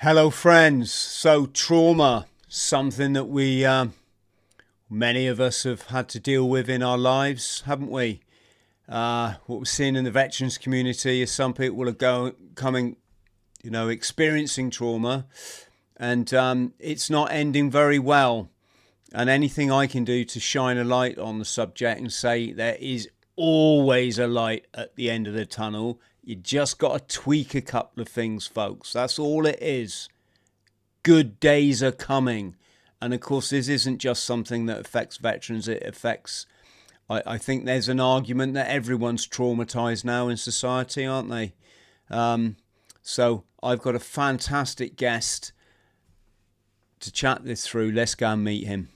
Hello, friends. So, trauma, something that many of us have had to deal with in our lives, haven't we? What we're seeing in the veterans community is some people are experiencing trauma, and it's not ending very well. And anything I can do to shine a light on the subject and say there is always a light at the end of the tunnel. You just got to tweak a couple of things, folks. That's all it is. Good days are coming. And of course, this isn't just something that affects veterans. It affects, I think there's an argument that everyone's traumatized now in society, aren't they? So I've got a fantastic guest to chat this through. Let's go and meet him.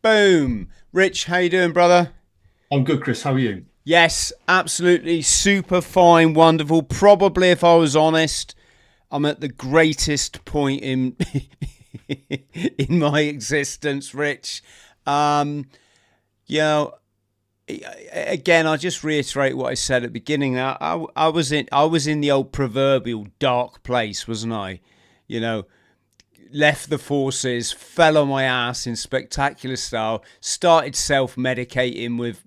Boom. Rich, how you doing, brother? I'm good, Chris. How are you? Yes, absolutely super fine, wonderful. Probably, if I was honest, I'm at the greatest point in in my existence, Rich. You know, again, I'll just reiterate what I said at the beginning. I was in the old proverbial dark place, wasn't I? You know, left the forces, fell on my ass in spectacular style, started self-medicating with,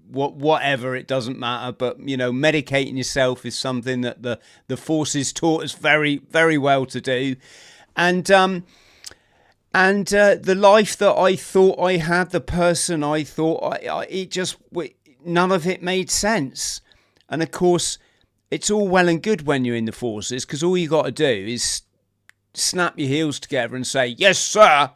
whatever, it doesn't matter. But, medicating yourself is something that the forces taught us very, very well to do. And the life that I thought I had, the person I thought none of it made sense. And of course, it's all well and good when you're in the forces, because all you got to do is snap your heels together and say, yes, sir,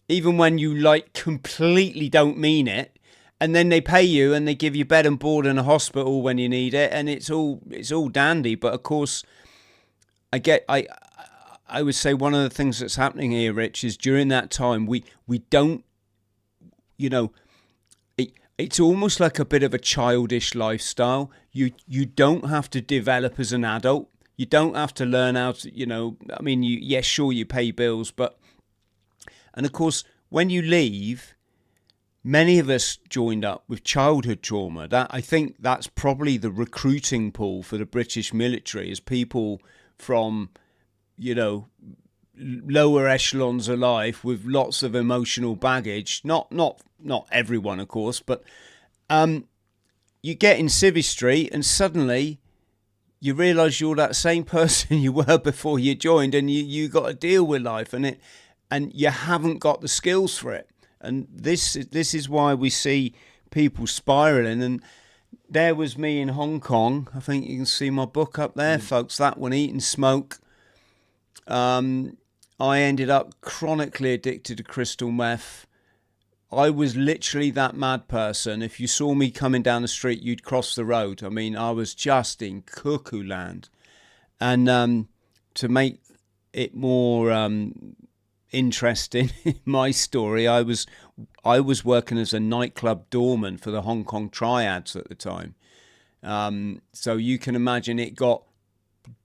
even when you completely don't mean it. And then they pay you and they give you bed and board in a hospital when you need it. And it's all dandy. But of course, I would say one of the things that's happening here, Rich, is during that time, we don't, it's almost like a bit of a childish lifestyle. You don't have to develop as an adult. You don't have to learn how to, sure, you pay bills, and of course, when you leave, many of us joined up with childhood trauma. I think that's probably the recruiting pool for the British military, is people from, lower echelons of life with lots of emotional baggage. Not everyone, of course, but you get in Civvy Street and suddenly you realise you're that same person you were before you joined, and you got to deal with life, and you haven't got the skills for it. And this is why we see people spiralling. And there was me in Hong Kong. I think you can see my book up there, folks. That one, Eat and Smoke. I ended up chronically addicted to crystal meth. I was literally that mad person. If you saw me coming down the street, you'd cross the road. I mean, I was just in cuckoo land. And to make it more interesting, my story, I was working as a nightclub doorman for the Hong Kong Triads at the time. So you can imagine it got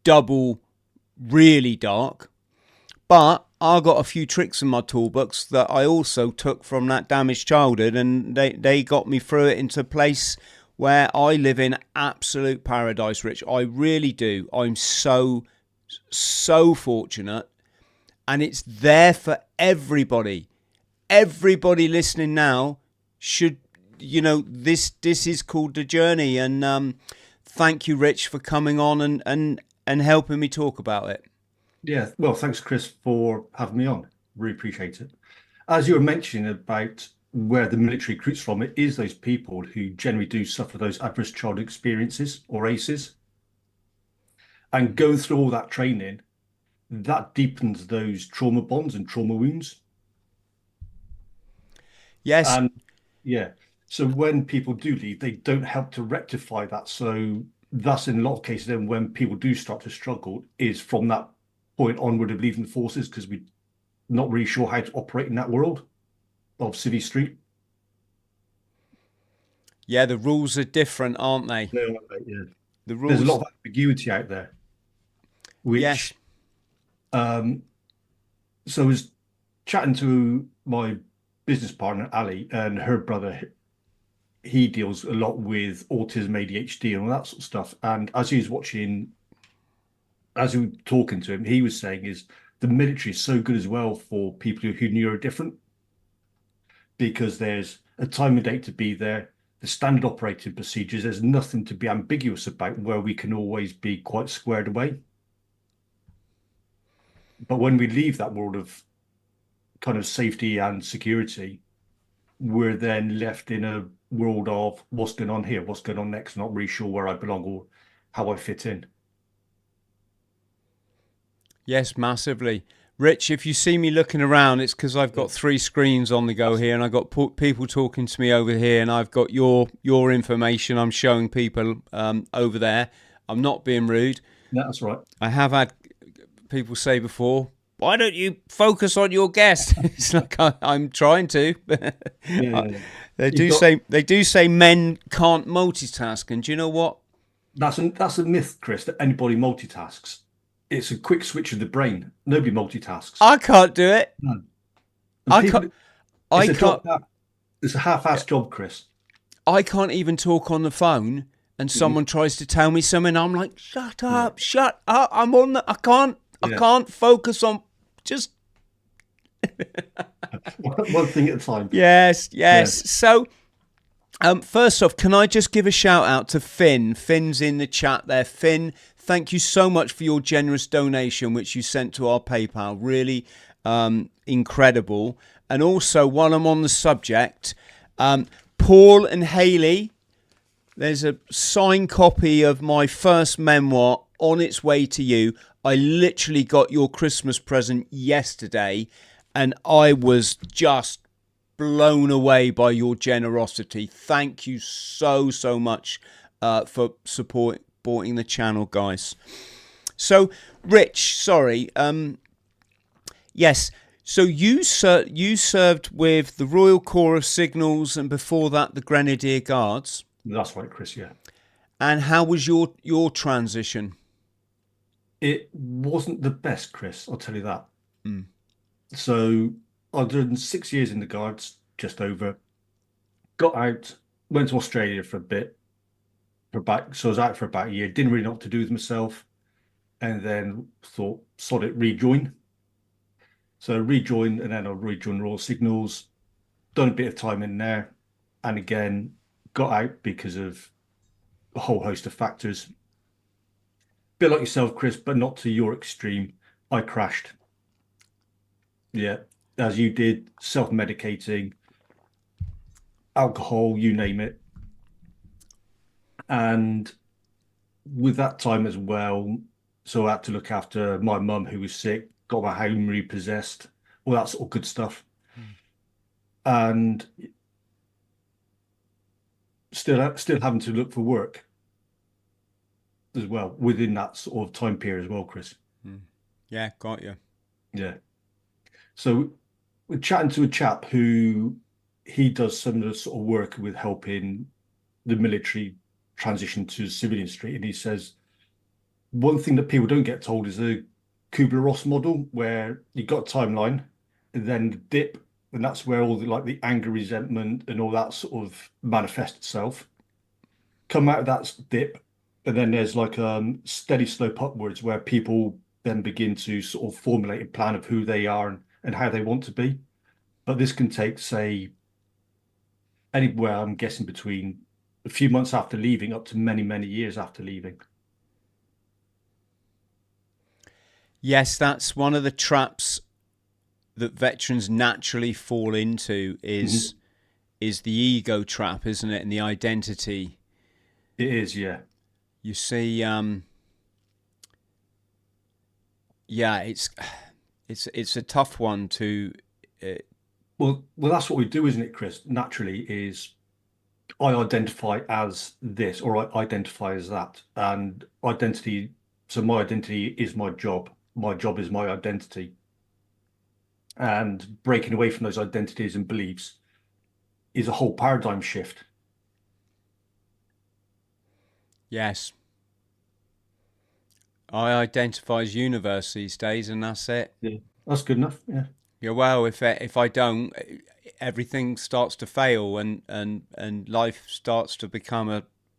double really dark. But I got a few tricks in my toolbox that I also took from that damaged childhood, and they got me through it into a place where I live in absolute paradise, Rich. I really do. I'm so fortunate, and it's there for everybody. Everybody listening now should, this is called The Journey. And thank you, Rich, for coming on and helping me talk about it. Yeah, well, thanks, Chris, for having me on. Really appreciate it. As you were mentioning about where the military recruits from, it is those people who generally do suffer those adverse childhood experiences, or ACEs. And going through all that training, that deepens those trauma bonds and trauma wounds. Yes. And yeah, so when people do leave, they don't help to rectify that. So thus, in a lot of cases, then when people do start to struggle, is from that point onward of leaving the forces, because we're not really sure how to operate in that world of Civvy Street. Yeah, the rules are different, aren't they? Yeah. The There's a rules. lot of ambiguity out there, Yes. which So I was chatting to my business partner, Ali, and her brother. He deals a lot with autism, ADHD, and all that sort of stuff. And as we were talking to him, he was saying is the military is so good as well for people who are neurodifferent because there's a time and date to be there, the standard operating procedures. There's nothing to be ambiguous about where we can always be quite squared away. But when we leave that world of kind of safety and security, we're then left in a world of what's going on here, what's going on next, not really sure where I belong or how I fit in. Yes, massively. Rich, if you see me looking around, it's because I've got three screens on the go here, and I've got people talking to me over here, and I've got your information. I'm showing people over there. I'm not being rude. Yeah, that's right. I have had people say before, "Why don't you focus on your guest?" It's like I'm trying to. Yeah. They You've do got say men can't multitask, and do you know what? that's a myth, Chris, that anybody multitasks. It's a quick switch of the brain. Nobody multitasks. I can't do it. No. And I people, can't. it's I a can't. job. It's a half-assed job, Chris. I can't even talk on the phone, and Mhm. someone tries to tell me something. I'm like, shut Yeah, up, shut up. I'm on the. I can't. I yeah. can't focus on. Just One thing at a time. yes, Yeah. yes. So, first off, can I just give a shout out to Finn? Finn's in the chat there. Finn, thank you so much for your generous donation, which you sent to our PayPal. Really incredible. And also, while I'm on the subject, Paul and Haley, there's a signed copy of my first memoir on its way to you. I literally got your Christmas present yesterday, and I was just blown away by your generosity. Thank you so, so much for supporting the channel, guys. So, Rich, sorry. Yes. So you served with the Royal Corps of Signals, and before that, the Grenadier Guards. That's right, Chris. Yeah. And how was your transition? It wasn't the best, Chris. I'll tell you that. Mm. So I'd done 6 years in the Guards, just over. Got out, went to Australia for a bit, so I was out for about a year. Didn't really know what to do with myself, and then thought, sod it, rejoin. So rejoined, and then I rejoined Royal Signals. Done a bit of time in there, and again got out because of a whole host of factors. Bit like yourself, Chris, but not to your extreme. I crashed. Yeah, as you did, self-medicating, alcohol, you name it. And with that time as well, so I had to look after my mum who was sick, got my home repossessed, all that sort of good stuff. And still having to look for work as well within that sort of time period as well, Chris. Yeah, got you. Yeah. So we're chatting to a chap who he does some of the sort of work with helping the military transition to civilian street, and he says one thing that people don't get told is the Kubler-Ross model, where you got a timeline, and then the dip, and that's where all the like the anger, resentment, and all that sort of manifests itself. Come out of that dip, and then there's like a steady slope upwards where people then begin to sort of formulate a plan of who they are and how they want to be. But this can take, say, anywhere, I'm guessing, between a few months after leaving up to many, many years after leaving. Yes, that's one of the traps that veterans naturally fall into is the ego trap, isn't it? And the identity. It is, yeah. You see, yeah, it's a tough one to. Well, that's what we do, isn't it, Chris? Naturally, is I identify as this or I identify as that, and identity. So my identity is my job. My job is my identity, and breaking away from those identities and beliefs is a whole paradigm shift. Yes, I identify as universe these days, and that's it. Yeah. That's good enough. Yeah. Yeah, well, if I don't, everything starts to fail, and life starts to become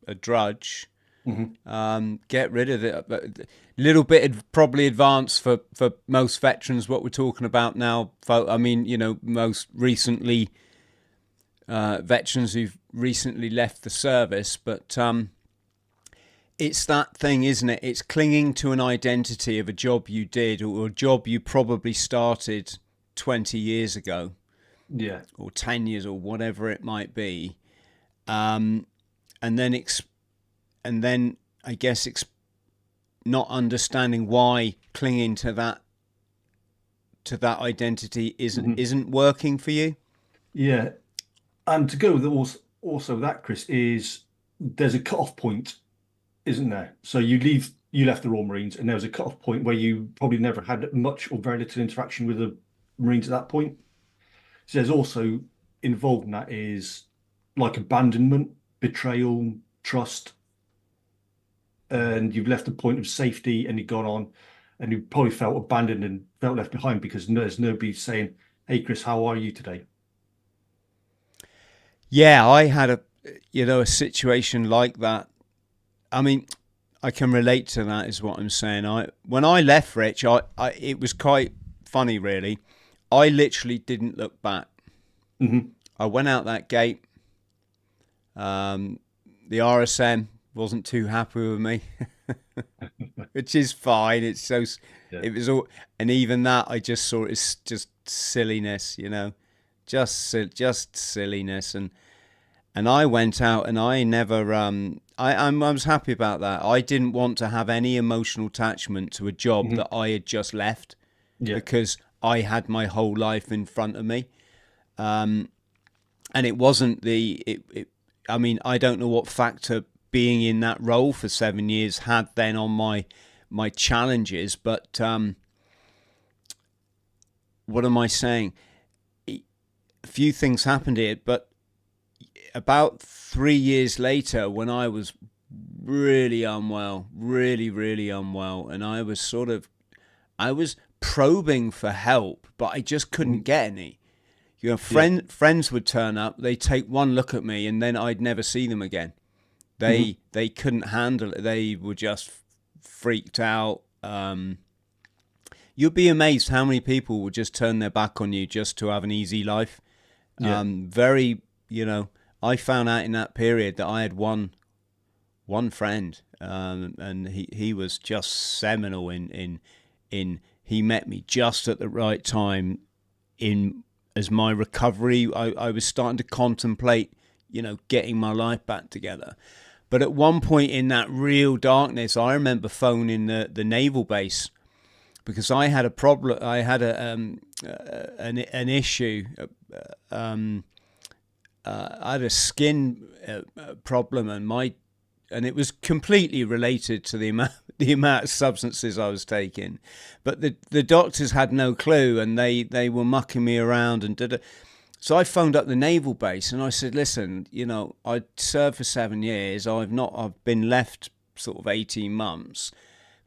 a drudge. Hmm. Get rid of it. But a little bit probably advanced for most veterans. What we're talking about now, I mean, most recently veterans who've recently left the service, but it's that thing, isn't it? It's clinging to an identity of a job you did or a job you probably started 20 years ago Yeah. or 10 years or whatever it might be. Um, and then and then I guess not understanding why clinging to that identity Hmm. isn't working for you. Yeah. And to go with also that, Chris, is there's a cut-off point, isn't there? So you left the Royal Marines, and there was a cut-off point where you probably never had much or very little interaction with the Marines at that point. So there's also involved in that is like abandonment, betrayal, trust, and you've left a point of safety and you've gone on and you probably felt abandoned and felt left behind because there's nobody saying, "Hey, Chris, how are you today?" Yeah, I had a situation like that. I mean, I can relate to that, is what I'm saying. When I left Rich, it was quite funny, really. I literally didn't look back. Hmm. I went out that gate. The RSM wasn't too happy with me, which is fine. Yeah. It was all, and even that I just saw it as just silliness, just silliness, and I went out and I never I was happy about that. I didn't want to have any emotional attachment to a job Hmm. that I had just left Yeah. because I had my whole life in front of me. And it wasn't I mean, I don't know what factor being in that role for 7 years had then on my challenges, but what am I saying? A few things happened here, but about 3 years later, when I was really unwell, really unwell, and I was probing for help, but I just couldn't Mhm. get any. Yeah. Friends would turn up, they'd take one look at me, and then I'd never see them again. Hmm. They couldn't handle it. They were just freaked out. You'd be amazed how many people would just turn their back on you just to have an easy life. Yeah. Very, I found out in that period that I had one friend, and he was just seminal in he met me just at the right time in as my recovery. I was starting to contemplate, getting my life back together. But at one point in that real darkness, I remember phoning the naval base because I had a problem. I had an issue. I had a skin problem, and it was completely related to the amount of substances I was taking. But the doctors had no clue, and they were mucking me around and did it. So I phoned up the naval base and I said, "Listen, I served for 7 years. I've been left sort of 18 months.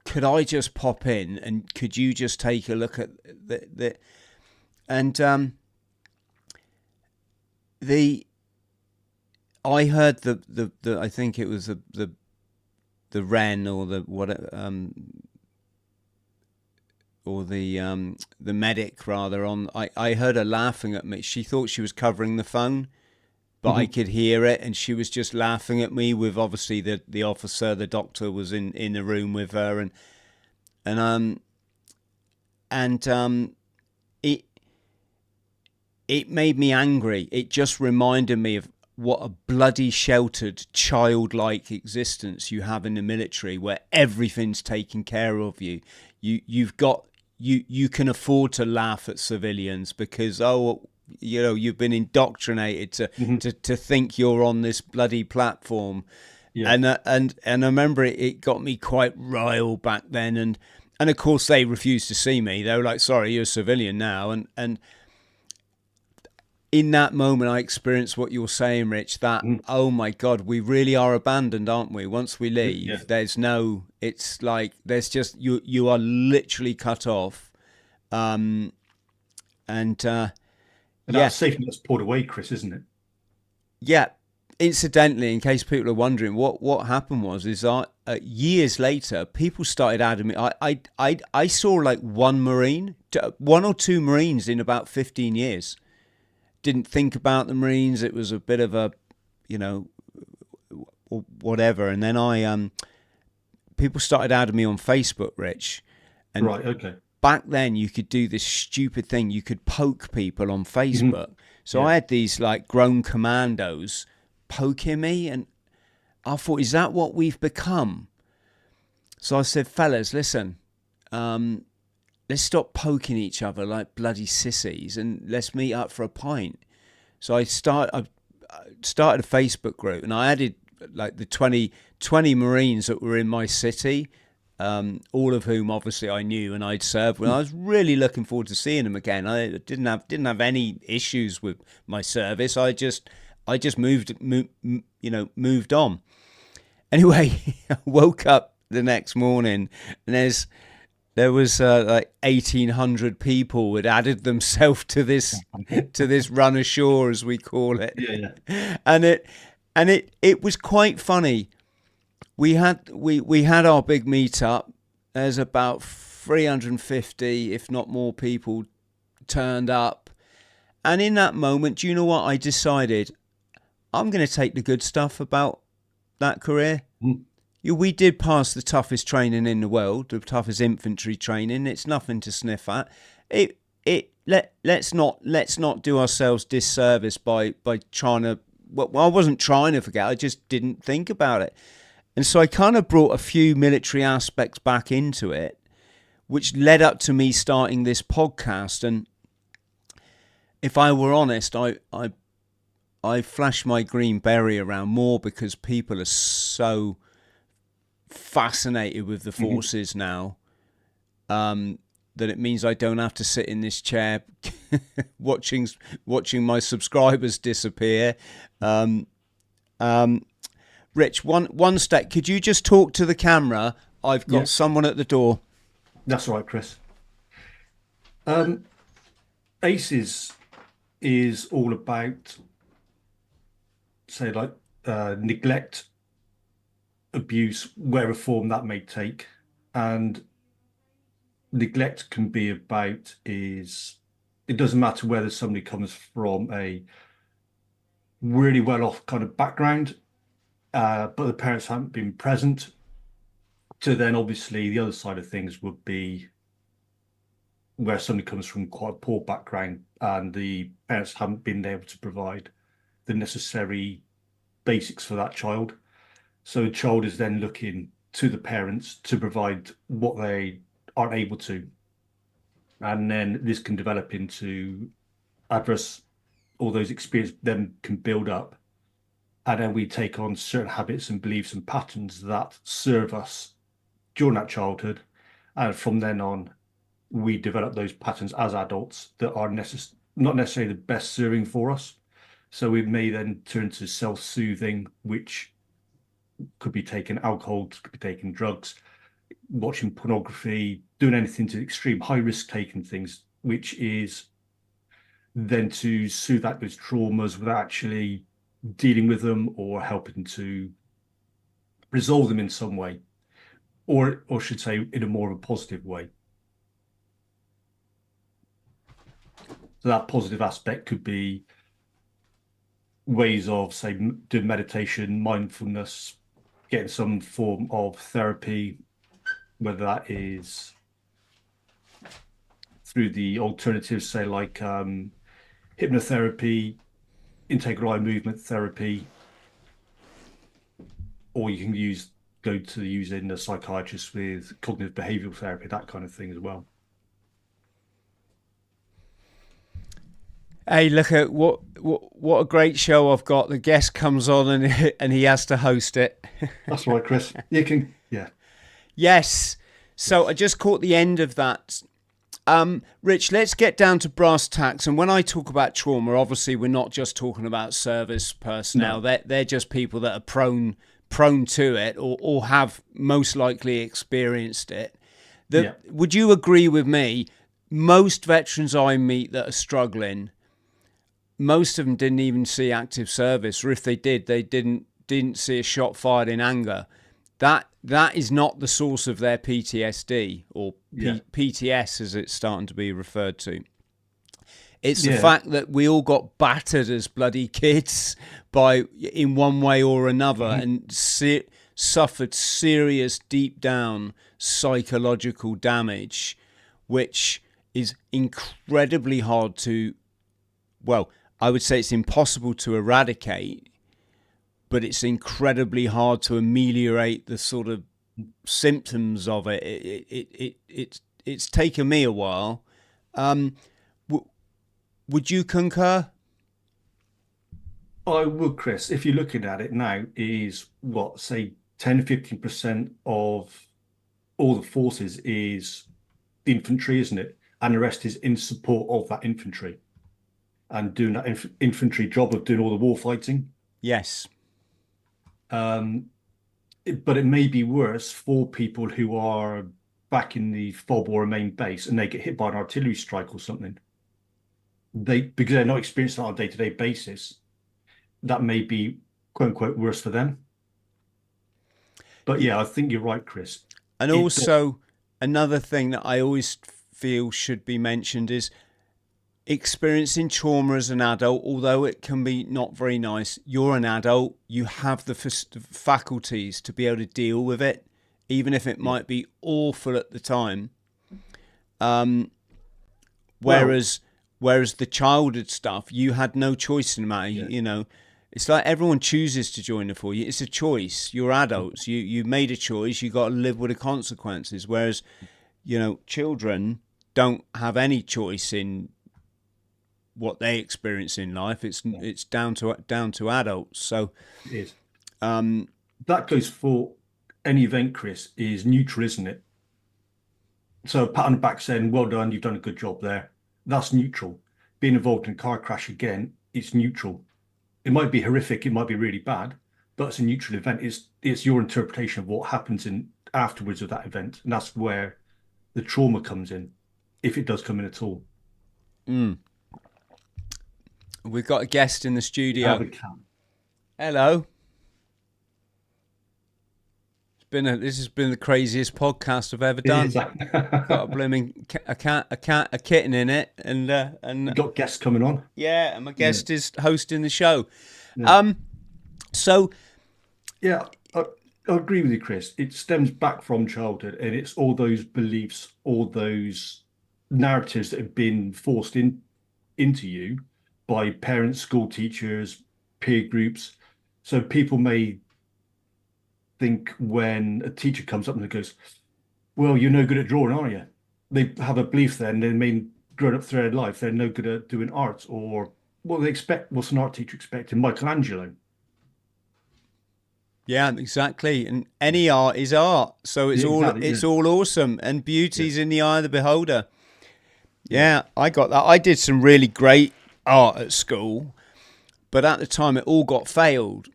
Could I just pop in and could you just take a look at the and the I heard the I think it was the Wren or the what or the medic rather on. I heard her laughing at me. She thought she was covering the phone, but I Hmm. could hear it, and she was just laughing at me. With obviously the officer, the doctor was in the room with her, and it it made me angry. It just reminded me of what a bloody sheltered childlike existence you have in the military, where everything's taken care of you. You've got you can afford to laugh at civilians because you've been indoctrinated Hmm. to think you're on this bloody platform. Yeah. And I remember it got me quite riled back then, and of course they refused to see me. They were like, "Sorry, you're a civilian now," and in that moment, I experienced what you're saying, Rich, that, Hmm. oh my God, we really are abandoned, aren't we? Once we Yeah. leave, it's like, there's just, you are literally cut off. Um, and And yeah, that's safety that's poured away, Chris, isn't it? yeah. Incidentally, in case people are wondering, what happened was is years later, people started adding me. I saw like one or two Marines in about 15 years. Didn't think about the Marines. It was a bit of a, you know, whatever. And then people started adding me on Facebook, Rich. And Right. Okay. back then you could do this stupid thing. You could poke people on Facebook. So Yeah. I had these like grown commandos poking me, and I thought, is that what we've become? So I said, fellas, listen, let's stop poking each other like bloody sissies and let's meet up for a pint. So I started a Facebook group, and I added like the 20 Marines that were in my city, all of whom obviously I knew and I'd served with. I was really looking forward to seeing them again. I didn't have any issues with my service. I just moved on. Anyway, I woke up the next morning and there was like 1,800 people had added themselves to this run ashore, as we call it. Yeah. And it was quite funny. We had our big meetup. There's about 350, if not more, people turned up. And in that moment, do you know what I decided? I'm going to take the good stuff about that career. We did pass the toughest training in the world, the toughest infantry training. It's nothing to sniff at. Let's not do ourselves disservice by trying to. Well, I wasn't trying to forget. I just didn't think about it, and so I kind of brought a few military aspects back into it, which led up to me starting this podcast. And if I were honest, I flash my green berry around more because people are so fascinated with the forces now, that it means I don't have to sit in this chair watching my subscribers disappear. Rich, one step. Could you just talk to the camera? I've got someone at the door. That's all right, Chris. ACEs is all about, say, like neglect, abuse, whatever form that may take. And neglect can be about it doesn't matter whether somebody comes from a really well-off kind of background, but the parents haven't been present. To then obviously the other side of things would be where somebody comes from quite a poor background and the parents haven't been able to provide the necessary basics for that child. So the child is then looking to the parents to provide what they aren't able to. And then this can develop into adverse, all those experiences then can build up. And then we take on certain habits and beliefs and patterns that serve us during that childhood. And from then on, we develop those patterns as adults that are not necessarily the best serving for us. So we may then turn to self-soothing, which could be taking alcohol, could be taking drugs, watching pornography, doing anything to extreme high risk taking things, which is then to soothe out those traumas without actually dealing with them or helping to resolve them in some way, or should say in a more of a positive way. So that positive aspect could be ways of, say, doing meditation, mindfulness, getting some form of therapy, whether that is through the alternatives, say like hypnotherapy, integral eye movement therapy, or you can go to using a psychiatrist with cognitive behavioral therapy, that kind of thing as well. Hey, look at what a great show I've got. The guest comes on and he has to host it. That's right, Chris. You can, yeah. Yes. So I just caught the end of that. Rich, let's get down to brass tacks. And when I talk about trauma, obviously we're not just talking about service personnel. No. They're just people that are prone to it or have most likely experienced it. Would you agree with me? most veterans I meet that are struggling, most of them didn't even see active service, or if they did, they didn't see a shot fired in anger. That is not the source of their PTSD, or PTS as it's starting to be referred to. It's the fact that we all got battered as bloody kids in one way or another, and suffered serious deep down psychological damage, which is incredibly hard to, well, I would say it's impossible to eradicate, but it's incredibly hard to ameliorate the sort of symptoms of it. It's taken me a while. Would you concur? I would, Chris. If you're looking at it now, is what, say 10-15% of all the forces is infantry, isn't it? And the rest is in support of that infantry and doing that infantry job of doing all the war fighting. Yes. But it may be worse for people who are back in the FOB or a main base and they get hit by an artillery strike or something. Because they're not experiencing that on a day-to-day basis, that may be quote unquote worse for them. But yeah, I think you're right, Chris. And also another thing that I always feel should be mentioned is experiencing trauma as an adult. Although it can be not very nice, you're an adult, you have the faculties to be able to deal with it, even if it might be awful at the time. Whereas the childhood stuff, you had no choice in the matter. You know, it's like everyone chooses to join the force. It's a choice. You're adults. You made a choice. You got to live with the consequences. Whereas, you know, children don't have any choice in what they experience in life. It's down to adults. So it is. That goes for any event, Chris. Is neutral, isn't it? So a pat on the back saying, "Well done, you've done a good job there." That's neutral. Being involved in a car crash again, it's neutral. It might be horrific, it might be really bad, but it's a neutral event. It's your interpretation of what happens in afterwards of that event, and that's where the trauma comes in, if it does come in at all. We've got a guest in the studio. Hello. This has been the craziest podcast I've ever done. Got a blooming a kitten in it, and you've got guests coming on. Yeah, and my guest is hosting the show. Yeah. So yeah, I agree with you, Chris. It stems back from childhood, and it's all those beliefs, all those narratives that have been forced into you by parents, school teachers, peer groups. So people may think when a teacher comes up and goes, "Well, you're no good at drawing, are you?" They have a belief then they mean growing up through their life they're no good at doing art, or what they expect. What's an art teacher expecting? Michelangelo. Yeah, exactly. And any art is art, so it's all awesome, and beauty's in the eye of the beholder. Yeah, I got that. I did some really great art at school, but at the time it all got failed.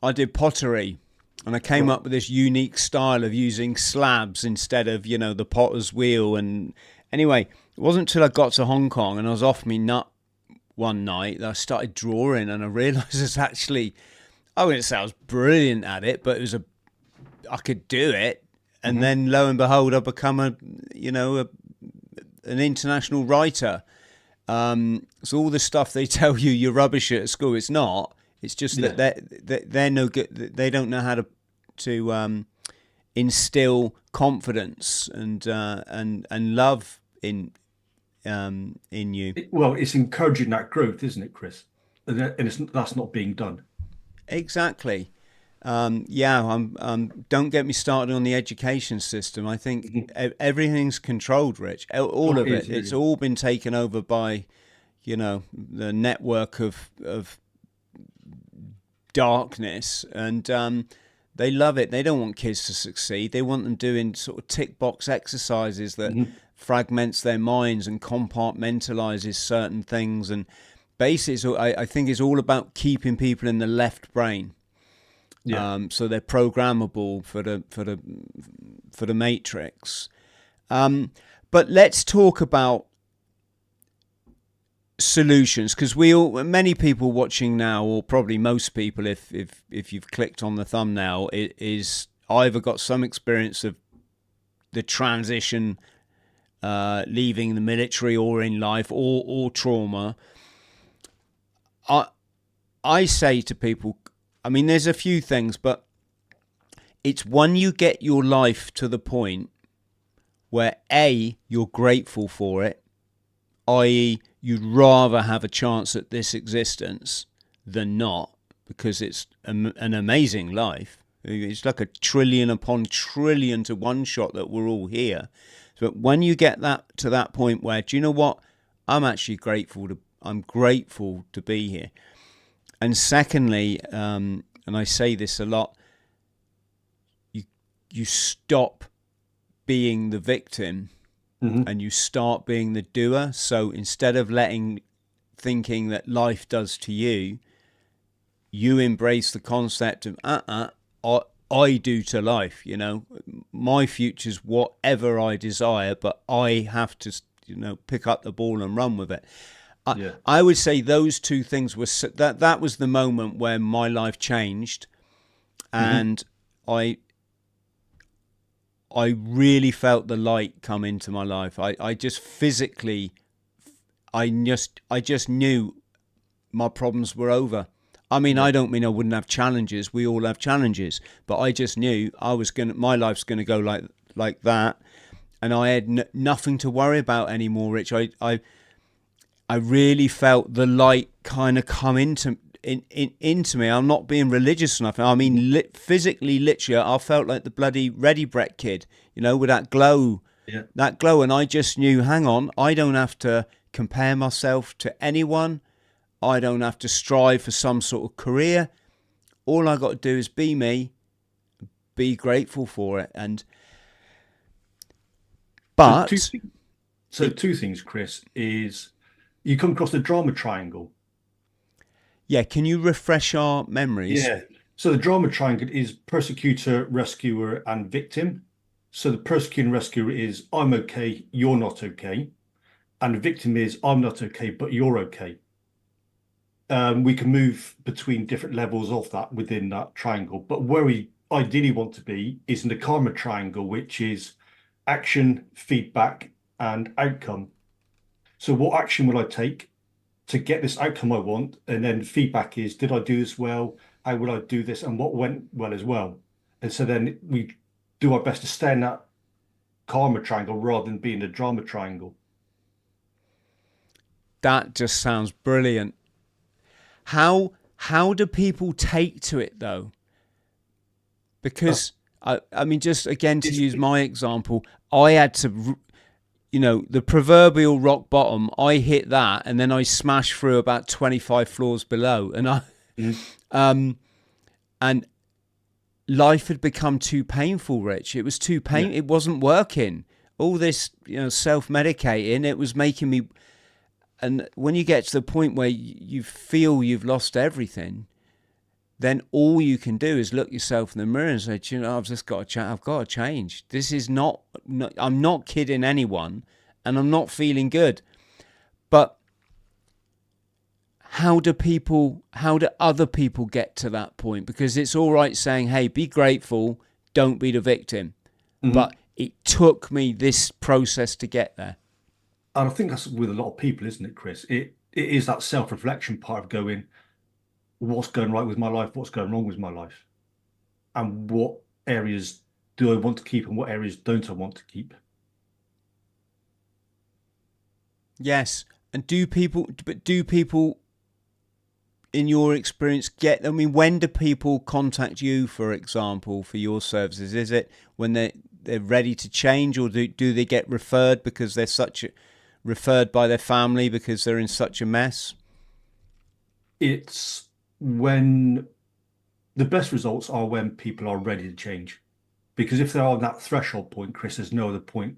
I did pottery. And I came up with this unique style of using slabs instead of, you know, the potter's wheel. And anyway, it wasn't until I got to Hong Kong and I was off me nut one night that I started drawing, and I realised it's actually, I wouldn't say I was brilliant at it, but I could do it. And then lo and behold, I become an international writer. So all the stuff they tell you're rubbish at school, it's not. It's just that they're no good. They don't know how to instill confidence and love in you. Well, it's encouraging that growth, isn't it, Chris? And that's not being done. Exactly. Don't get me started on the education system. I think everything's controlled, Rich. All of it. It's all been taken over by, you know, the network of darkness, and they love it. They don't want kids to succeed. They want them doing sort of tick box exercises that fragments their minds and compartmentalizes certain things. And basically, I think it's all about keeping people in the left brain. So they're programmable for the matrix. But let's talk about solutions, because we all, many people watching now, or probably most people, if you've clicked on the thumbnail, it is either got some experience of the transition, leaving the military, or in life, or trauma. I say to people, I mean, there's a few things, but it's when you get your life to the point where A, you're grateful for it, i.e. you'd rather have a chance at this existence than not, because it's an amazing life. It's like a trillion upon trillion to one shot that we're all here. But when you get that to that point where, do you know what? I'm actually grateful to be here. And secondly, and I say this a lot, you stop being the victim, and you start being the doer. So instead of thinking that life does to you, you embrace the concept of I do to life. You know, my future's whatever I desire, but I have to, pick up the ball and run with it. I would say those two things were that was the moment where my life changed, and I really felt the light come into my life. I just physically, I just knew my problems were over. I mean, I don't mean I wouldn't have challenges. We all have challenges, but I just knew my life's gonna go like that, and I had nothing to worry about anymore, Rich. I really felt the light kind of come into me. I'm not being religious enough. I mean, physically, literally, I felt like the bloody Ready Brett kid, with that glow, and I just knew, hang on, I don't have to compare myself to anyone. I don't have to strive for some sort of career. All I got to do is be me, be grateful for it. Two things, Chris, is you come across the drama triangle. Yeah, can you refresh our memories? Yeah. So the drama triangle is persecutor, rescuer, and victim. So the persecutor and rescuer is I'm okay, you're not okay. And the victim is I'm not okay, but you're okay. We can move between different levels of that within that triangle. But where we ideally want to be is in the karma triangle, which is action, feedback, and outcome. So what action will I take to get this outcome I want? And then feedback is, did I do this well? How will I do this? And what went well as well? And so then we do our best to stay in that karma triangle rather than being a drama triangle. That just sounds brilliant. How do people take to it though? Because I mean, just again to use my example, I had to, the proverbial rock bottom. I hit that, and then I smashed through about 25 floors below, and and life had become too painful, Rich. It was too painful. It wasn't working. All this, self-medicating, it was making me. And when you get to the point where you feel you've lost everything, then all you can do is look yourself in the mirror and say, I've just got to I've got to change. This is not, I'm not kidding anyone, and I'm not feeling good. But how do other people get to that point? Because it's all right saying, hey, be grateful, don't be the victim. But it took me this process to get there. And I think that's with a lot of people, isn't it, Chris? It is that self-reflection part of going, what's going right with my life? What's going wrong with my life? And what areas do I want to keep and what areas don't I want to keep? Yes. And do people, in your experience, when do people contact you, for example, for your services? Is it when they're ready to change, or do they get referred because they're referred by their family because they're in such a mess? It's when the best results are when people are ready to change, because if they're on that threshold point, Chris, there's no other point.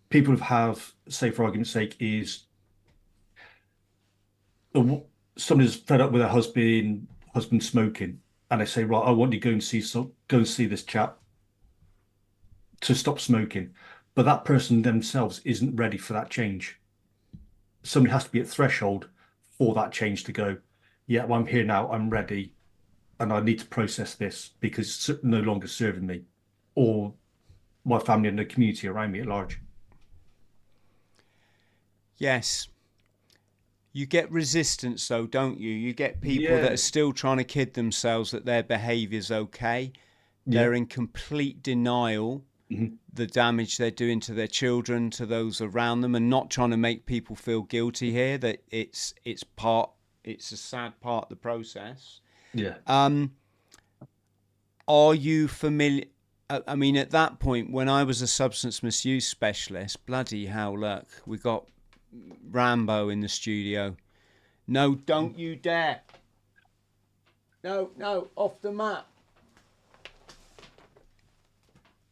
People have, say, for argument's sake, is somebody's fed up with their husband smoking, and they say, right, I want you to go and see this chap to stop smoking, but that person themselves isn't ready for that change. somebody has to be at threshold for that change to go, yeah, well, I'm here now, I'm ready, and I need to process this because it's no longer serving me or my family and the community around me at large. Yes. You get resistance though, don't you? You get people that Yeah, are still trying to kid themselves that their behaviour's okay. yeah. They're in complete denial Mhm. the damage they're doing to their children, to those around them, and not trying to make people feel guilty here, that it's a sad part of the process. Yeah. Are you familiar? I mean, at that point, when I was a substance misuse specialist, bloody hell, look, we got Rambo in the studio. No, don't you dare. No, no, off the map.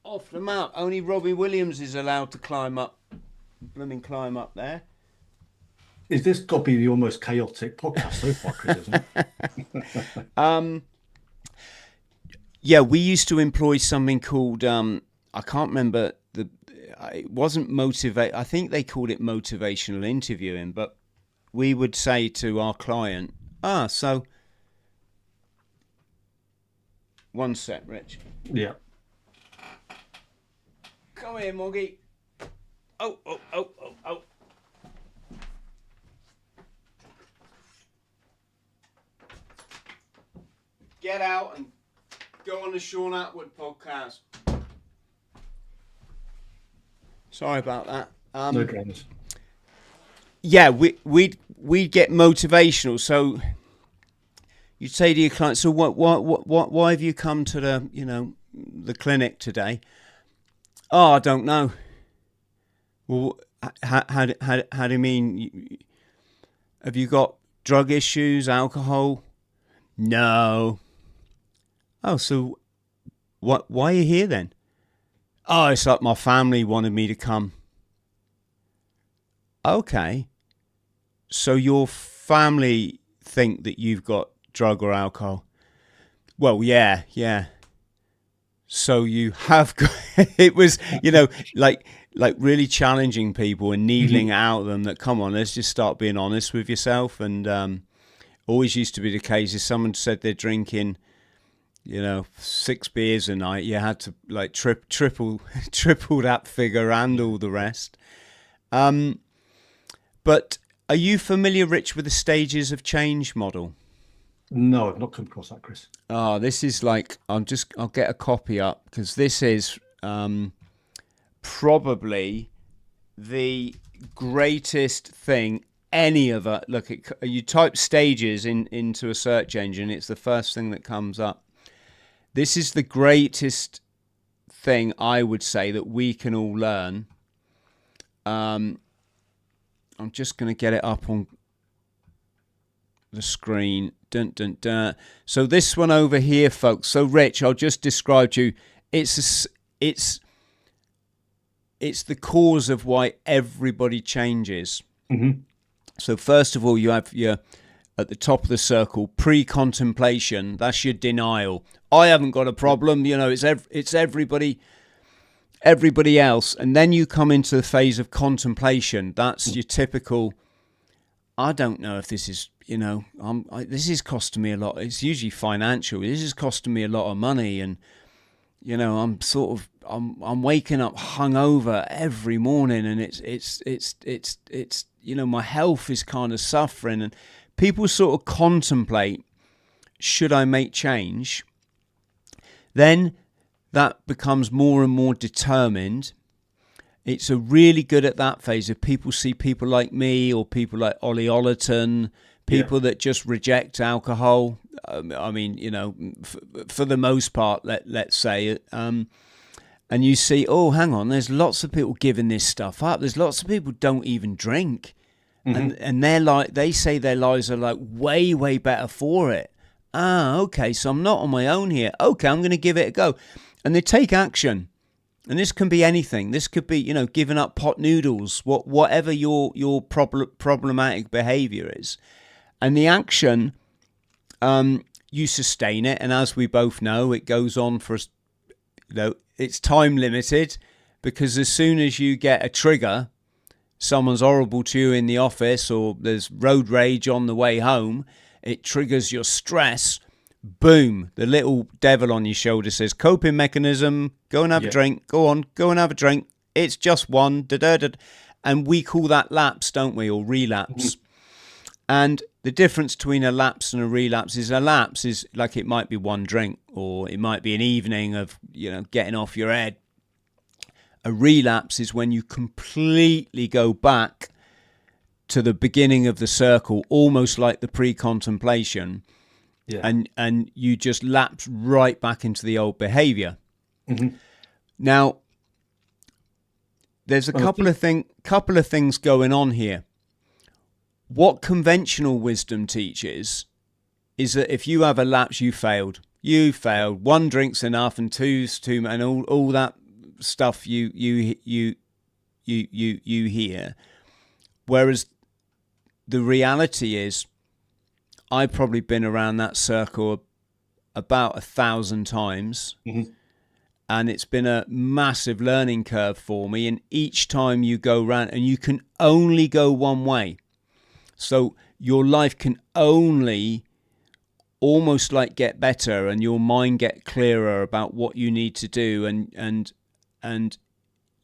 Off the map. Only Robbie Williams is allowed to climb up there. Is this got to be the almost chaotic podcast so far, Chris, isn't it? Yeah, we used to employ something called I can't remember it wasn't motivate. I think they called it motivational interviewing, but we would say to our client, so one sec, Rich. Yeah. Come here, Moggy. Oh. Get out and go on the Sean Atwood podcast. Sorry about that. No dramas. Yeah, we'd get motivational. So you'd say to your client, so why have you come to the clinic today? Oh, I don't know. Well, how do you mean? Have you got drug issues, alcohol? No. Oh, so why are you here then? Oh, it's like my family wanted me to come. Okay. So your family think that you've got drug or alcohol? Well, yeah. So you have got, it was, like really challenging people and needling out them that, come on, let's just start being honest with yourself. And always used to be the case if someone said they're drinking, 6 beers a night, you had to like triple that figure and all the rest. But are you familiar, Rich, with the stages of change model? No, I've not come across that, Chris. Oh, this is like, I'll get a copy up because this is probably the greatest thing any of us, you type stages into a search engine, it's the first thing that comes up. This is the greatest thing I would say that we can all learn. I'm just going to get it up on the screen. Dun, dun, dun. So this one over here, folks. So Rich, I'll just describe to you. It's the cause of why everybody changes. Mm-hmm. So first of all, you have at the top of the circle, pre-contemplation. That's your denial. I haven't got a problem. It's everybody else. And then you come into the phase of contemplation. That's your typical, I don't know if this is, this is costing me a lot. It's usually financial. This is costing me a lot of money. And, I'm waking up hungover every morning, and it's my health is kind of suffering. And people sort of contemplate, should I make change? Then that becomes more and more determined. It's a really good at that phase. If people see people like me or people like Ollie Ollerton, people that just reject alcohol, for the most part, let's say, and you see, oh, hang on, there's lots of people giving this stuff up. There's lots of people don't even drink. Mm-hmm. And they say their lives are like way, way better for it. Okay, so I'm not on my own here. Okay, I'm going to give it a go. And they take action. And this can be anything. This could be, giving up pot noodles, whatever your problematic behavior is. And the action, you sustain it. And as we both know, it goes on for, it's time limited, because as soon as you get a trigger, someone's horrible to you in the office, or there's road rage on the way home, it triggers your stress. Boom, the little devil on your shoulder says, coping mechanism, go and have a drink, go on, go and have a drink, it's just one, da-da-da. And we call that lapse, don't we, or relapse. And the difference between a lapse and a relapse is, a lapse is like, it might be one drink, or it might be an evening of, getting off your head. A relapse is when you completely go back to the beginning of the circle, almost like the pre-contemplation. And you just lapse right back into the old behavior. Now, there's a couple of things going on here. What conventional wisdom teaches is that if you have a lapse, you failed. You failed. One drink's enough, and two's too, and all that stuff you hear. Whereas the reality is, I've probably been around that circle about 1,000 times, and it's been a massive learning curve for me. And each time you go round, and you can only go one way, so your life can only almost like get better, and your mind get clearer about what you need to do, and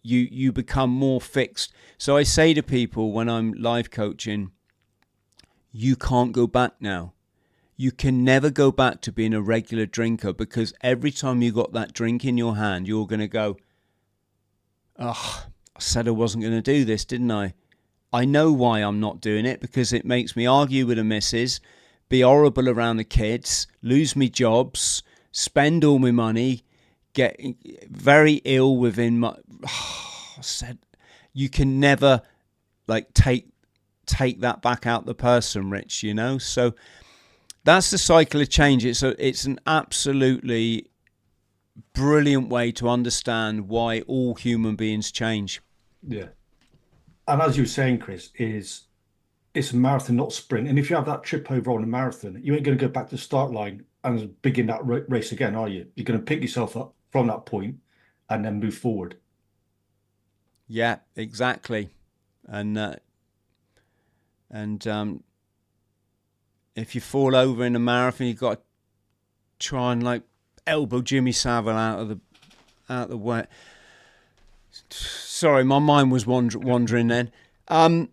you become more fixed. So I say to people when I'm life coaching, you can't go back now. You can never go back to being a regular drinker, because every time you got that drink in your hand, you're going to go, oh, I said I wasn't going to do this, didn't I? I know why I'm not doing it, because it makes me argue with the missus, be horrible around the kids, lose me jobs, spend all my money, get very ill within my... I said, you can never like take that back out the person, Rich, So that's the cycle of change. It's an absolutely brilliant way to understand why all human beings change. Yeah. And as you were saying, Chris, it's a marathon, not a sprint. And if you have that trip over on a marathon, you ain't going to go back to the start line and begin that race again, are you? You're going to pick yourself up from that point and then move forward. Yeah, exactly. And if you fall over in a marathon, you've got to try and like elbow Jimmy Savile out of the way. Sorry, my mind was wandering then. Now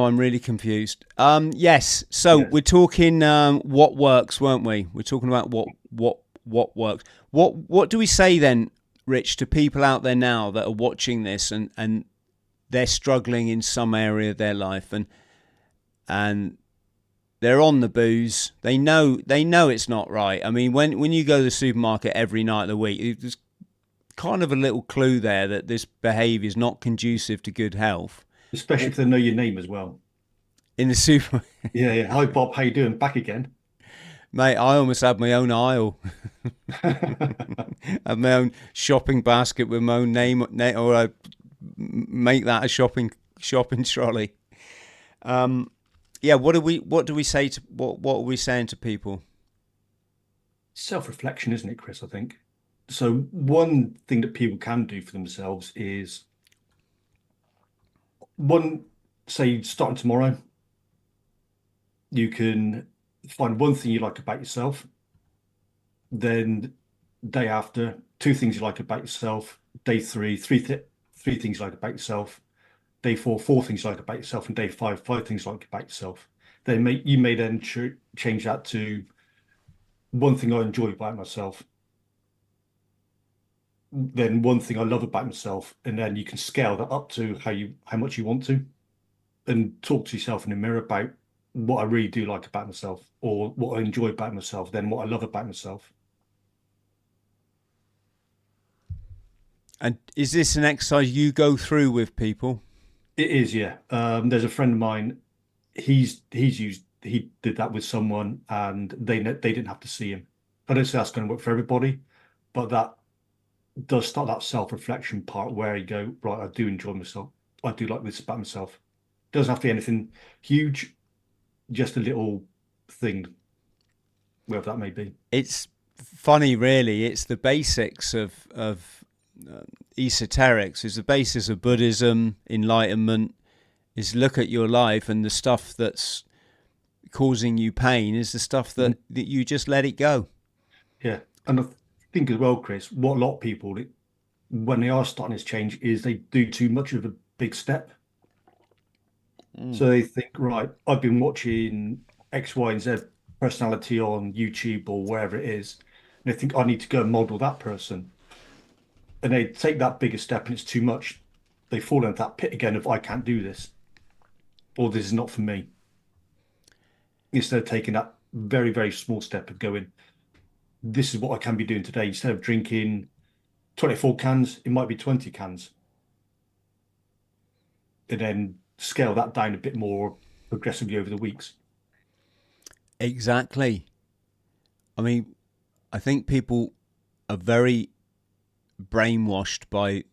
I'm really confused. Yes. So we're talking what works, weren't we? We're talking about what works. What do we say then, Rich, to people out there now that are watching this and they're struggling in some area of their life and they're on the booze. They know it's not right. I mean, when you go to the supermarket every night of the week, there's kind of a little clue there that this behaviour is not conducive to good health. Especially if they know your name as well. In the super. Yeah. Hi, Bob. How you doing? Back again. Mate, I almost had my own aisle. I had my own shopping basket with my own name, or I make that a shopping trolley. What do we say to what are we saying to people? Self-reflection, isn't it, Chris? I think. So one thing that people can do for themselves is say starting tomorrow, you can find one thing you like about yourself. Then day after, two things you like about yourself. Day three things you like about yourself. Day four things you like about yourself, and day five things you like about yourself. Then you may then change that to one thing I enjoy about myself, then one thing I love about myself, and then you can scale that up to how much you want to, and talk to yourself in the mirror about what I really do like about myself, or what I enjoy about myself, then what I love about myself. And is this an exercise you go through with people? It is, yeah. There's a friend of mine. He did that with someone, and they didn't have to see him. I don't say that's going to work for everybody, but that does start that self-reflection part where you go, right, I do enjoy myself. I do like this about myself. Doesn't have to be anything huge, just a little thing, wherever that may be. It's funny, really. It's the basics of esoterics, is the basis of Buddhism, Enlightenment, is look at your life, and the stuff that's causing you pain is the stuff that you just let it go. Yeah. And I think as well, Chris, what a lot of people, when they are starting this change, is they do too much of a big step. So they think, right, I've been watching X, Y, and Z personality on YouTube or wherever it is, and they think I need to go and model that person. And they take that bigger step and it's too much. They fall into that pit again of I can't do this, or this is not for me. Instead of taking that very, very small step of going, this is what I can be doing today. Instead of drinking 24 cans, it might be 20 cans. And then scale that down a bit more progressively over the weeks. Exactly. I mean, I think people are very brainwashed by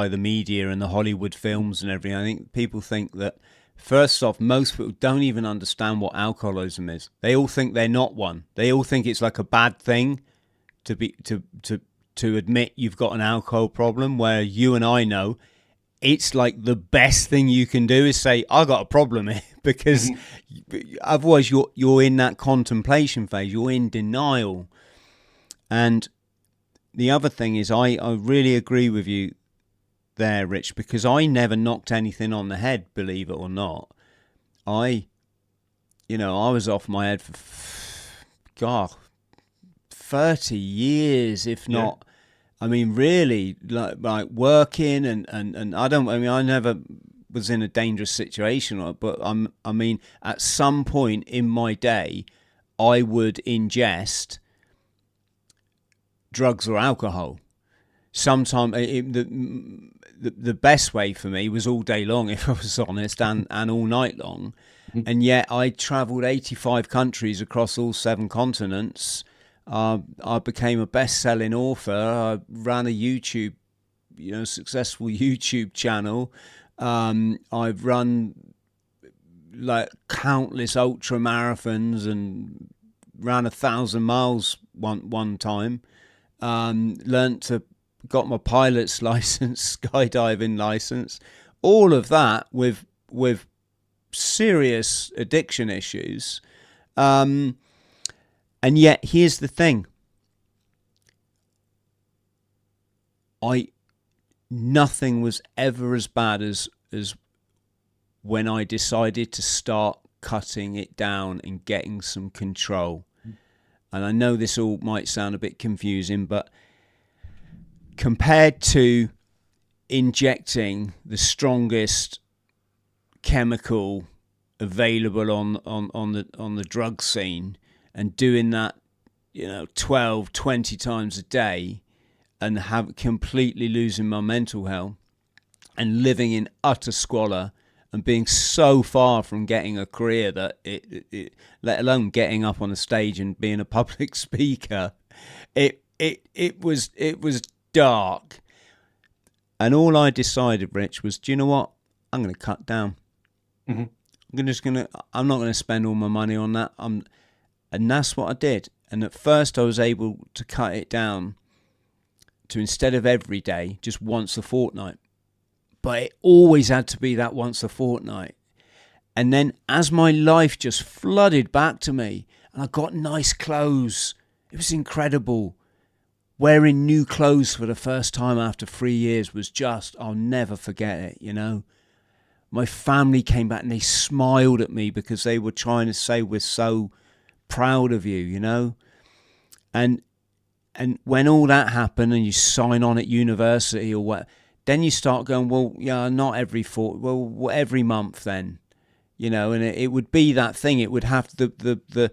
the media and the Hollywood films and everything. I think people think that, first off, most people don't even understand what alcoholism is. They all think they're not one. They all think it's like a bad thing to admit you've got an alcohol problem, where you and I know it's like the best thing you can do is say, I got a problem here, because otherwise you're in that contemplation phase, you're in denial. And the other thing is, I really agree with you there, Rich, because I never knocked anything on the head, believe it or not. I was off my head for 30 years, if not. I mean, really, like working and I never was in a dangerous situation, but I mean, at some point in my day, I would ingest drugs or alcohol. Sometimes the best way for me was all day long, if I was honest, and all night long. And yet I travelled 85 countries across all 7 continents. I became a best-selling author. I ran a YouTube, successful YouTube channel. I've run like countless ultramarathons and ran 1,000 miles one time. Got my pilot's license, skydiving license, all of that with serious addiction issues. And yet, here's the thing. Nothing was ever as bad as when I decided to start cutting it down and getting some control. And I know this all might sound a bit confusing, but compared to injecting the strongest chemical available on the drug scene, and doing that, 12, 20 times a day, and completely losing my mental health and living in utter squalor and being so far from getting a career that it let alone getting up on a stage and being a public speaker, it was dark. And all I decided, Rich, was, do you know what? I'm going to cut down. I'm not going to spend all my money on that. And that's what I did. And at first I was able to cut it down to, instead of every day, just once a fortnight. But it always had to be that once a fortnight. And then as my life just flooded back to me, and I got nice clothes, it was incredible. Wearing new clothes for the first time after 3 years was just, I'll never forget it, My family came back and they smiled at me because they were trying to say, we're so proud of you, and when all that happened and you sign on at university or what, then you start going, well, yeah, not every month then, and it would be that thing. It would have the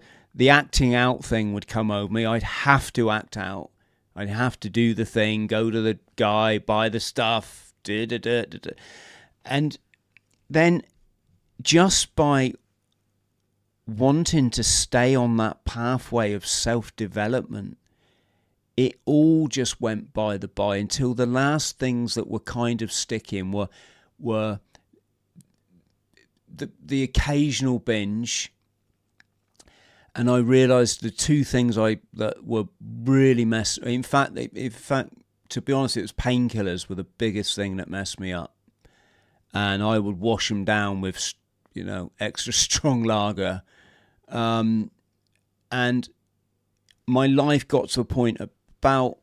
acting out thing would come over me. I'd have to act out. I'd have to do the thing, go to the guy, buy the stuff, and then just by wanting to stay on that pathway of self-development, it all just went by until the last things that were kind of sticking were the occasional binge. And I realised the two things that were really in fact, to be honest, it was painkillers were the biggest thing that messed me up. And I would wash them down with, extra strong lager. And my life got to a point about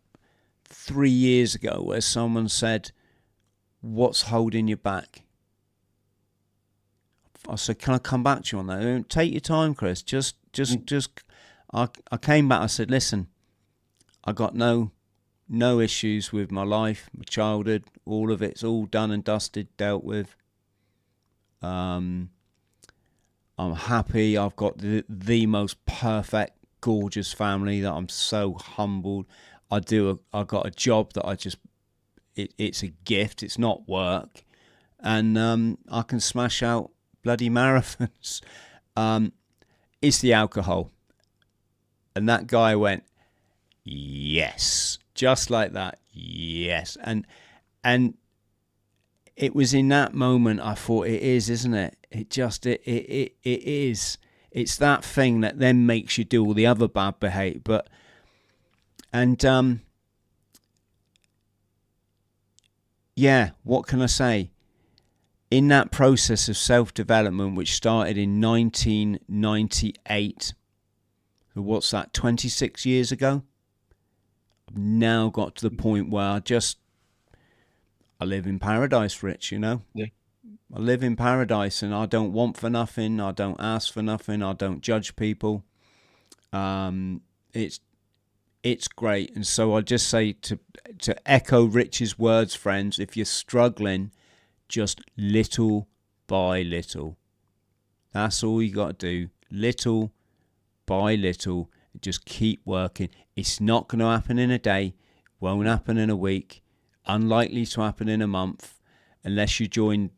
3 years ago where someone said, "What's holding you back?" I said, "Can I come back to you on that?" "Take your time, Chris. Just. I came back. I said, "Listen, I got no issues with my life, my childhood. All of it's all done and dusted, dealt with. I'm happy. I've got the most perfect, gorgeous family that I'm so humbled. I got a job that it's a gift. It's not work, and I can smash out bloody marathons. It's the alcohol." And that guy went, "Yes," just like that. Yes. And it was in that moment I thought, it is, isn't it? It is. It's that thing that then makes you do all the other bad behavior. What can I say? In that process of self-development, which started in 1998, so what's that, 26 years ago? I've now got to the point where I live in paradise, Rich, Yeah. I live in paradise, and I don't want for nothing. I don't ask for nothing. I don't judge people. It's great. And so I just say to echo Rich's words, friends, if you're struggling, just little by little. That's all you got to do. Little by little. Just keep working. It's not going to happen in a day. Won't happen in a week. Unlikely to happen in a month, unless you join,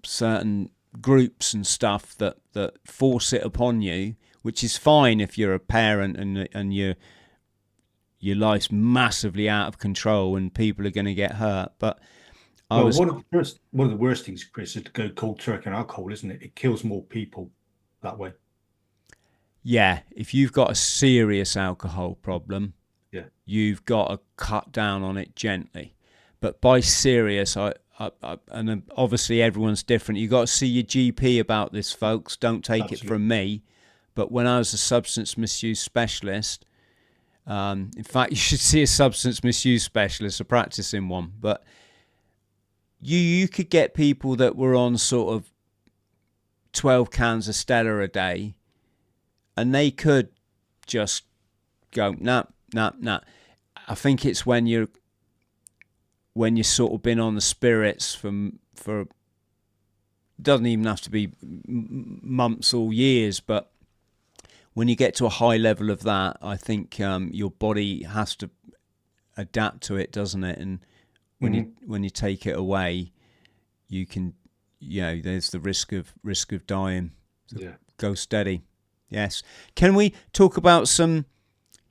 certain groups and stuff that force it upon you, which is fine if you're a parent and your life's massively out of control and people are going to get hurt. But one of the worst things, Chris, is to go cold turkey on alcohol, isn't it? It kills more people that way. Yeah, if you've got a serious alcohol problem, you've got to cut down on it gently. But by serious, and obviously everyone's different. You've got to see your GP about this, folks. Don't take it from me. But when I was a substance misuse specialist, in fact, you should see a substance misuse specialist, a practicing one. But you could get people that were on sort of 12 cans of Stella a day, and they could just go, nah. I think it's when you're sort of been on the spirits for doesn't even have to be months or years, but when you get to a high level of that, I think your body has to adapt to it, doesn't it? And when you take it away, you can, there's the risk of dying. So go steady. Yes. Can we talk about some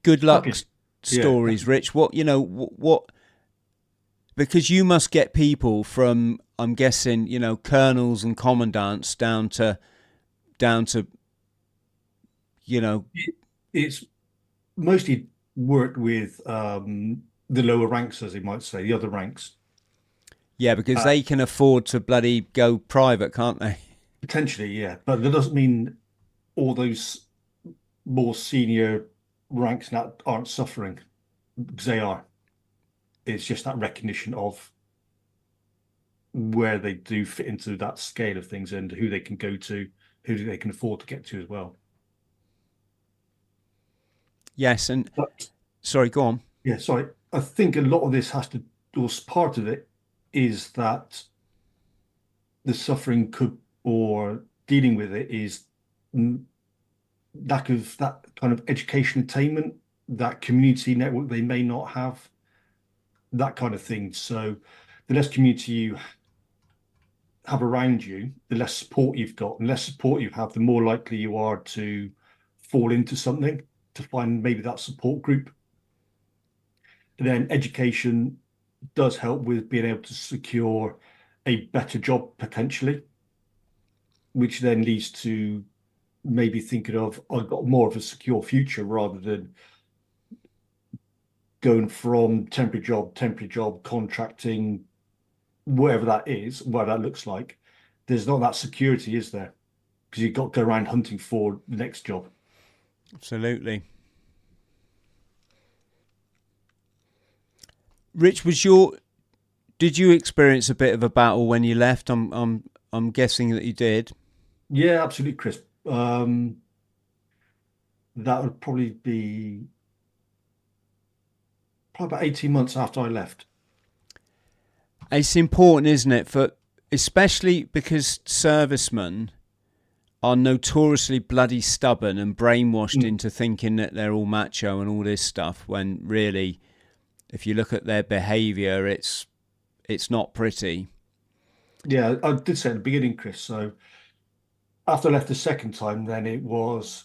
good luck stories, Rich? What because you must get people from, I'm guessing, colonels and commandants down to It's mostly worked with the lower ranks, as you might say, the other ranks. Yeah, because they can afford to bloody go private, can't they? Potentially, yeah. But that doesn't mean all those more senior ranks that aren't suffering, because they are. It's just that recognition of where they do fit into that scale of things and who they can go to, who they can afford to get to as well. Yes, and sorry, go on. Yeah, sorry. I think a lot of this or part of it is that the suffering or dealing with it is lack of that kind of education attainment, that community network they may not have, that kind of thing. So the less community you have around you, the less support you've got. And less support you have, the more likely you are to fall into something, to find maybe that support group. And then education does help with being able to secure a better job potentially, which then leads to maybe thinking of, I've got more of a secure future rather than going from temporary job, contracting, whatever that is, what that looks like, there's not that security, is there? Because you've got to go around hunting for the next job. Absolutely. Rich, did you experience a bit of a battle when you left? I'm guessing that you did. Yeah, absolutely, Chris. That would probably about 18 months after I left. It's important, isn't it, for especially because servicemen are notoriously bloody stubborn and brainwashed into thinking that they're all macho and all this stuff, when really, if you look at their behaviour, it's not pretty. Yeah, I did say at the beginning, Chris. So after I left the second time, then it was,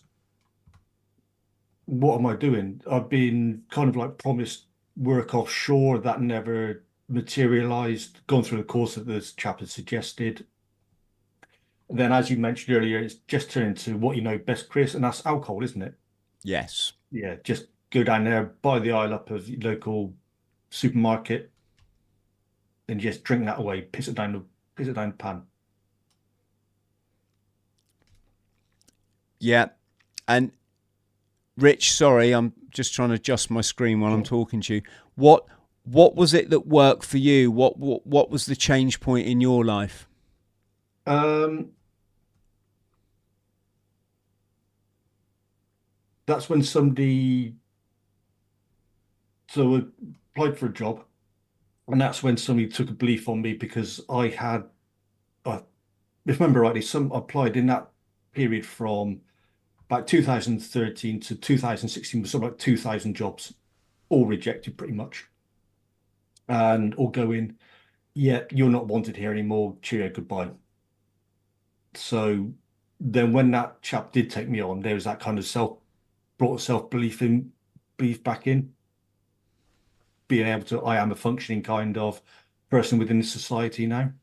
what am I doing? I've been kind of like promised work offshore that never materialized, gone through the course that this chap had suggested. Then, as you mentioned earlier, it's just turned into what you know best, Chris, and that's alcohol, isn't it? Yes. Yeah, just go down there, buy the aisle up of your local supermarket, and just drink that away, piss it down the pan. Yeah. And Rich, sorry, I'm just trying to adjust my screen while I'm talking to you. What was it that worked for you? What was the change point in your life? Um, that's when somebody so I applied for a job, and that's when somebody took a belief on me because if I remember rightly, some applied in that period from about 2013 to 2016 was something like 2,000 jobs, all rejected pretty much, and all going, yeah, you're not wanted here anymore. Cheerio, goodbye. So then when that chap did take me on, there was that kind of brought belief back in, being able to, I am a functioning kind of person within the society now.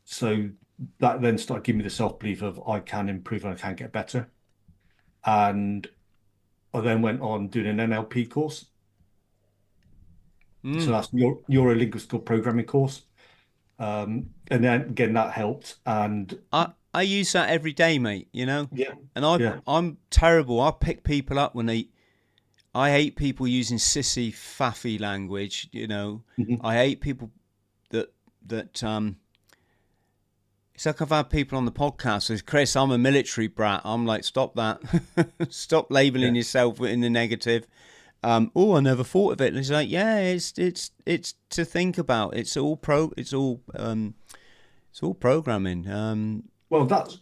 So that then started giving me the self-belief of I can improve and I can get better. And I then went on doing an NLP course. So that's your neuro-linguistical programming course. And then again, that helped. And I use that every day, mate, you know? yeah, And yeah. I'm terrible. I pick people up when I hate people using sissy, faffy language, you know? Mhm. I hate people that, it's like I've had people on the podcast says, Chris, I'm a military brat. I'm like, stop that. Stop Yeah. labeling yourself in the negative. Oh, I never thought of it. And it's like, yeah, it's to think about. It's all programming. Well, that's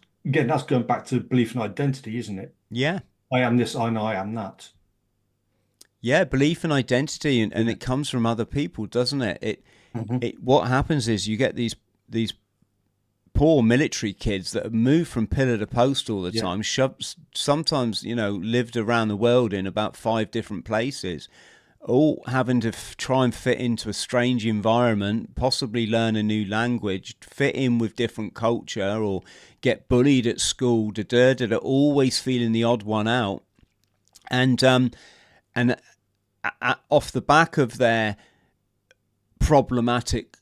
going back to belief and identity, isn't it? Yeah. I am this, I know I am that. Yeah, belief and identity, and Yeah. it comes from other people, doesn't it? Mhm. What happens is you get these poor military kids that have moved from pillar to post all the Yeah. time, sometimes, you know, lived around the world in about 5 different places, all having to try and fit into a strange environment, possibly learn a new language, fit in with different culture, or get bullied at school, always feeling the odd one out. And off the back of their problematic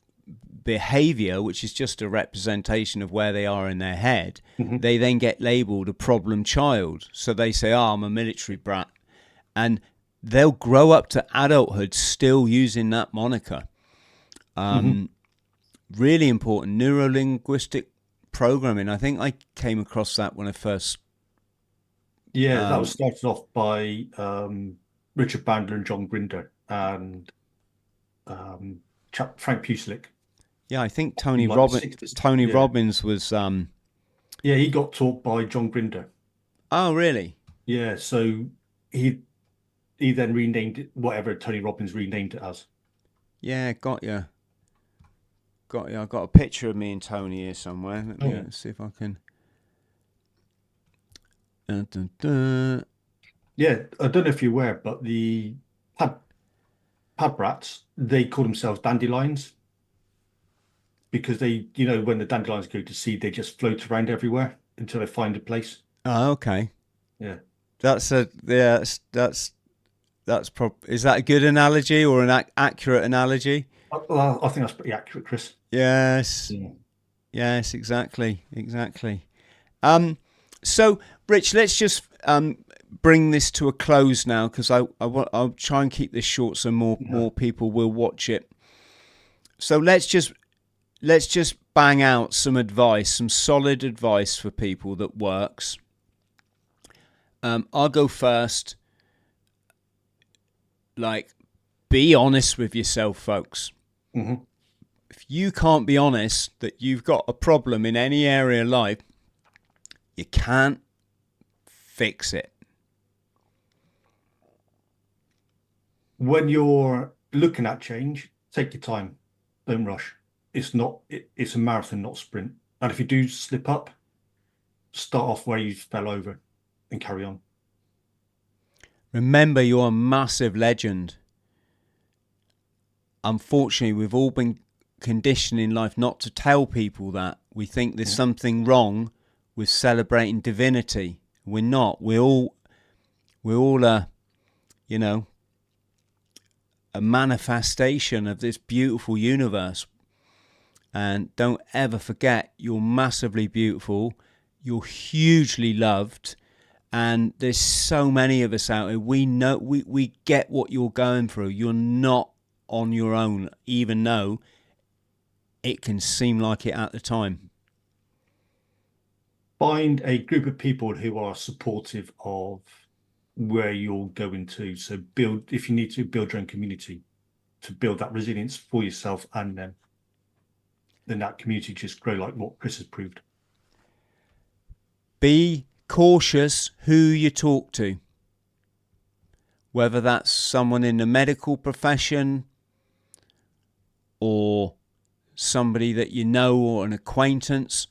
behavior, which is just a representation of where they are in their head, Mhm. they then get labeled a problem child. So they say, oh, I'm a military brat. And they'll grow up to adulthood still using that moniker. Mhm. Really important. Neuro-linguistic programming. I think I came across that when I first. Yeah, that was started off by Richard Bandler and John Grinder and um, chap Frank Puslik Yeah, I think in like the 60s. Tony Yeah. Robbins was. Yeah, he got taught by John Grinder. Oh, really? Yeah, so he he then renamed it whatever Tony Robbins renamed it as. Yeah, got you. Got you. I got a picture of me and Tony here somewhere. Let Oh me yeah. see if I can. Dun, dun. Yeah, I don't know if you're aware, but the pad brats, they call themselves dandelions because they, when the dandelions go to seed, they just float around everywhere until they find a place. Oh, okay. Yeah. That's a yeah. That's is that a good analogy or an accurate analogy? I think that's pretty accurate, Chris. Yes. Yeah. Yes, exactly. Exactly. So, Rich, let's just bring this to a close now, because I'll try and keep this short so more people will watch it. So let's just bang out some advice, some solid advice for people that works. I'll go first. Like, be honest with yourself, folks. Mm-hmm. If you can't be honest that you've got a problem in any area of life, you can't fix it. When you're looking at change, take your time. Don't rush. It's a marathon, not a sprint. And if you do slip up, start off where you fell over and carry on. Remember, you're a massive legend. Unfortunately, we've all been conditioned in life not to tell people that. We think there's something wrong with celebrating divinity. We're not. We're all a manifestation of this beautiful universe. And don't ever forget, you're massively beautiful. You're hugely loved. And there's so many of us out there. We know, we get what you're going through. You're not on your own, even though it can seem like it at the time. Find a group of people who are supportive of where you're going to. So if you need to, build your own community to build that resilience for yourself and them. Then that community just grow, like what Chris has proved. Be cautious who you talk to. Whether that's someone in the medical profession or somebody that you know or an acquaintance.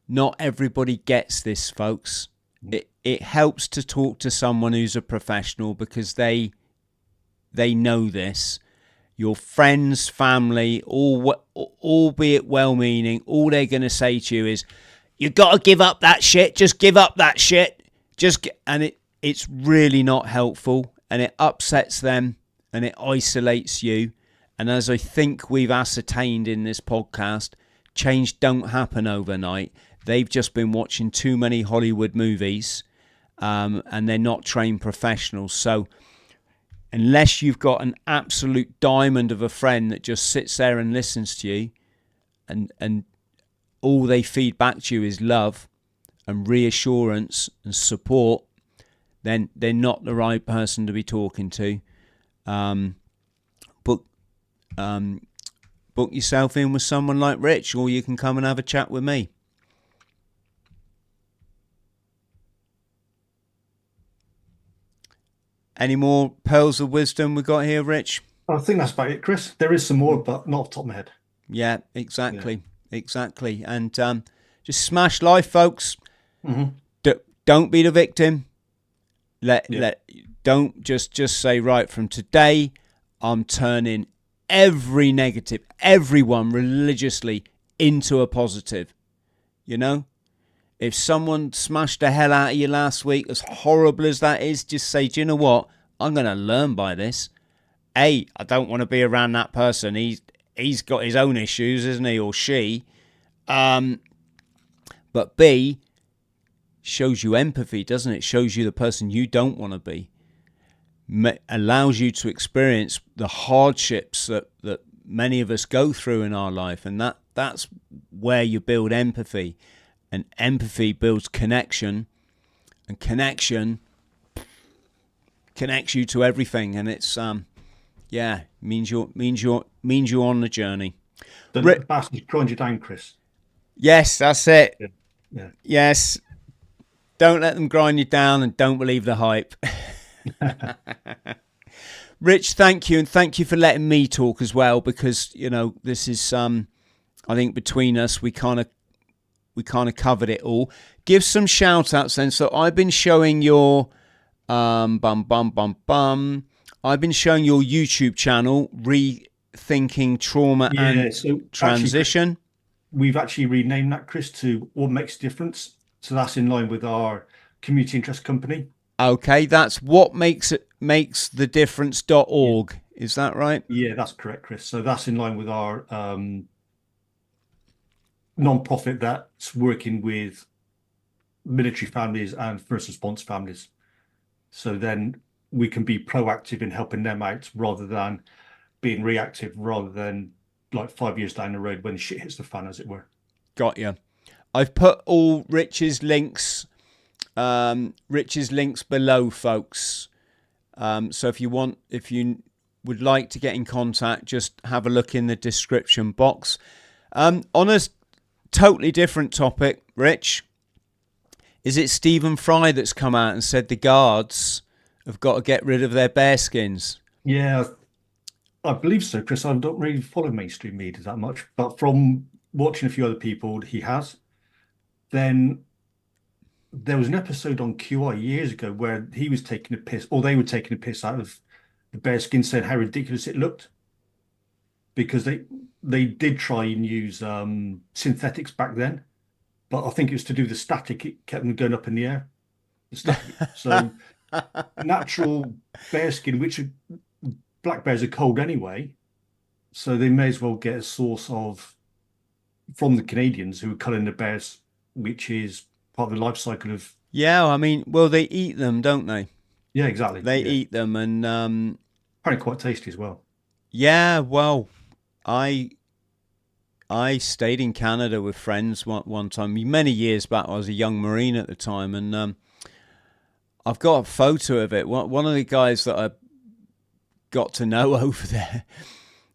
Not everybody gets this, folks. It helps to talk to someone who's a professional, because they know this. Your friends, family, albeit well-meaning, all they're going to say to you is, "You got to give up that shit. Just give up that shit." It's really not helpful, and it upsets them, and it isolates you. And as I think we've ascertained in this podcast, change don't happen overnight. They've just been watching too many Hollywood movies, and they're not trained professionals. So unless you've got an absolute diamond of a friend that just sits there and listens to you, and all they feed back to you is love and reassurance and support, then they're not the right person to be talking to. Book yourself in with someone like Rich, or you can come and have a chat with me. Any more pearls of wisdom we got here, Rich? I think that's about it, Chris. There is some more, but not off the top of my head. Yeah, exactly. Yeah. Exactly. And just smash life, folks. Mm-hmm. Don't be the victim. Don't just say, right, from today, I'm turning every negative, everyone religiously, into a positive. You know? If someone smashed the hell out of you last week, as horrible as that is, just say, do you know what? I'm going to learn by this. A, I don't want to be around that person. He's got his own issues, isn't he, or she? But B, shows you empathy, doesn't it? Shows you the person you don't want to be. Allows you to experience the hardships that many of us go through in our life. And that's where you build empathy. And empathy builds connection, and connection connects you to everything. And it's means you're on the journey. Don't let the bastards grind you down, Chris. Yes, that's it. Yeah. Yes, don't let them grind you down, and don't believe the hype. Rich, thank you, and thank you for letting me talk as well, because this is I think between us we kind of covered it all. Give some shout outs then. So I've been showing your I've been showing your YouTube channel, Rethinking Trauma and Transition. Actually, we've actually renamed that, Chris, to What Makes the Difference. So that's in line with our community interest company. Okay, that's whatmakesthedifference.org. Is that right? Yeah, that's correct, Chris. So that's in line with our non-profit that's working with military families and first response families. So then we can be proactive in helping them out rather than being reactive, rather than like 5 years down the road when shit hits the fan, as it were. Got you. I've put all Rich's links below, folks. So if you would like to get in contact, just have a look in the description box. On a totally different topic, Rich, is it Stephen Fry that's come out and said the guards have got to get rid of their bear skins? Yeah, I believe so, Chris. I don't really follow mainstream media that much, but from watching a few other people, he has. Then there was an episode on QI years ago where he was taking a piss, or they were taking a piss out of the bear skin, saying how ridiculous it looked, because they did try and use synthetics back then, but I think it was to do with the static. It kept them going up in the air. The static. So natural bear skin, which black bears are cold anyway, so they may as well get a source of from the Canadians who are culling the bears, which is part of the life cycle of. Yeah, I mean, well, they eat them, don't they? Yeah, exactly. They eat them, and apparently quite tasty as well. Yeah, well, I stayed in Canada with friends one time, many years back. I was a young Marine at the time, and I've got a photo of it. One of the guys that I got to know over there,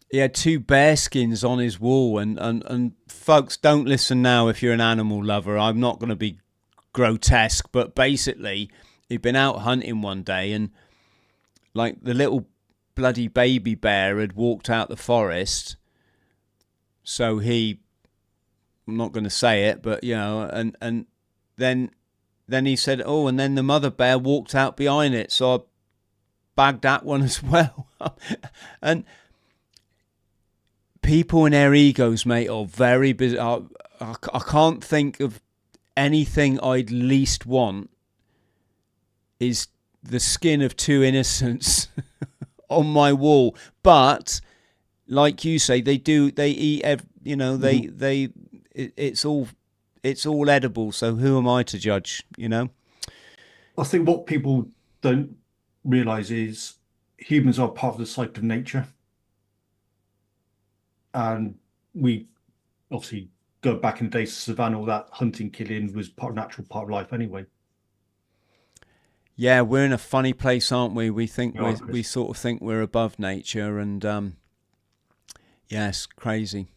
he had 2 bear skins on his wall, and folks, don't listen now if you're an animal lover. I'm not going to be grotesque, but basically he'd been out hunting one day, and like the little bloody baby bear had walked out the forest, so I'm not going to say it, but you know, and then he said, oh, and then the mother bear walked out behind it, so I bagged that one as well. And people and their egos, mate, are very busy. I can't think of anything I'd least want is the skin of 2 innocents on my wall. But like you say, they eat, you know, it's all edible. So who am I to judge, you know? I think what people don't realize is humans are part of the cycle of nature. And we obviously go back in the days of savannah, all that hunting, killing was natural part of life anyway. Yeah, we're in a funny place, aren't we? We think we sort of think we're above nature, and yes, crazy.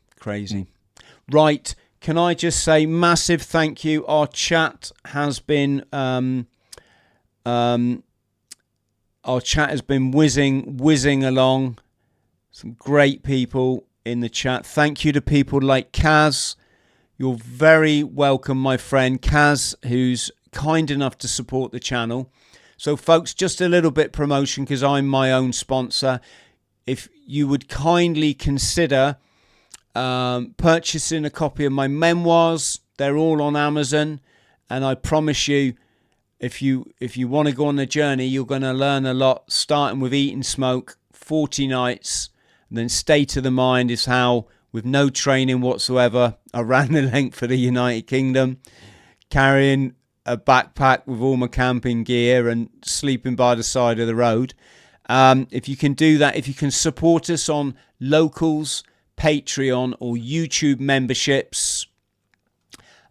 Right, can I just say massive thank you? Our chat has been whizzing along. Some great people in the chat. Thank you to people like Kaz. You're very welcome, my friend Kaz, who's kind enough to support the channel. So folks, just a little bit promotion because I'm my own sponsor. If you would kindly consider purchasing a copy of my memoirs, they're all on Amazon, and I promise you, if you want to go on the journey, you're going to learn a lot, starting with Eat and Smoke, 40 nights, and then State of the Mind is how, with no training whatsoever, I ran the length for the United Kingdom, carrying a backpack with all my camping gear and sleeping by the side of the road. If you can do that, if you can support us on Locals, Patreon or YouTube memberships,